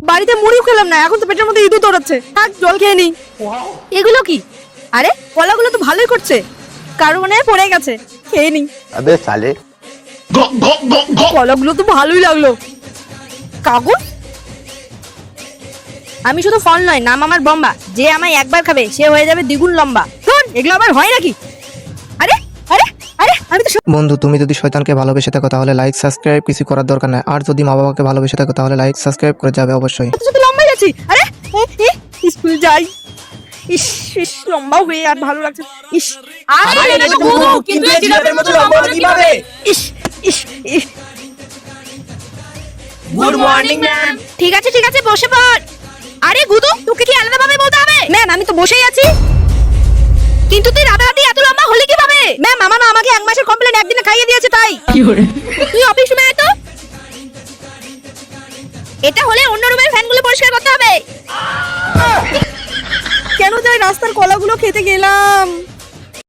বাড়িতে মুড়িও খেলাম না, এখন তো পেটের মধ্যে ইঁদুর দৌড়াচ্ছে। থাক জল খেয়ে নিই। এগুলো কি? আরে কলাগুলো তো ভালোই করছে, কারো মনে হয় পড়ে গেছে, খেয়ে নিই। अबे साले কলাগুলো তো ভালোই লাগলো। কাগজ? আমি শুধু ফল নয়, নাম আমার বম্বা। যে আমায় একবার খাবে সে হয়ে যাবে দ্বিগুণ লম্বা। শোন, এগুলো আবার হয় নাকি? আরে আরে আরে আমি তো বন্ধু, তুমি যদি শয়তানকে ভালোবেসে থাকো তাহলে লাইক সাবস্ক্রাইব কিছু করার দরকার নাই। আর যদি মা বাবাকে ভালোবেসে থাকো তাহলে লাইক সাবস্ক্রাইব করে যাবে অবশ্যই। শুধু লম্বাই যাচ্ছি। আরে স্কুল যাই। ইস ইস, লম্বা হয়ে আর ভালো লাগছে। ইস আরে এটা তো গুরু, কিন্তু এই জিরাফের মতো লম্বা হলো কিভাবে? ইস ইস ইস। Good morning ma'am. ঠিক আছে বসে পড়। আরে গুদু, তোকে কি আলাদা ভাবে বলতে হবে? ম্যাম আমি তো বসেই আছি। কিন্তু তুই রাতারাতি এত লম্বা হলি কিভাবে? ম্যাম আমার মা আমাকে 1 মাসের কমপ্লেন একদিনে খাইয়ে দিয়েছে তাই। কি করে? তুই অফিস রুমে আয় তো। এটা হলে অন্য রুমের ফ্যানগুলো পরিষ্কার করতে হবে। কেন যাই রাস্তার কলাগুলো খেতে গেলাম।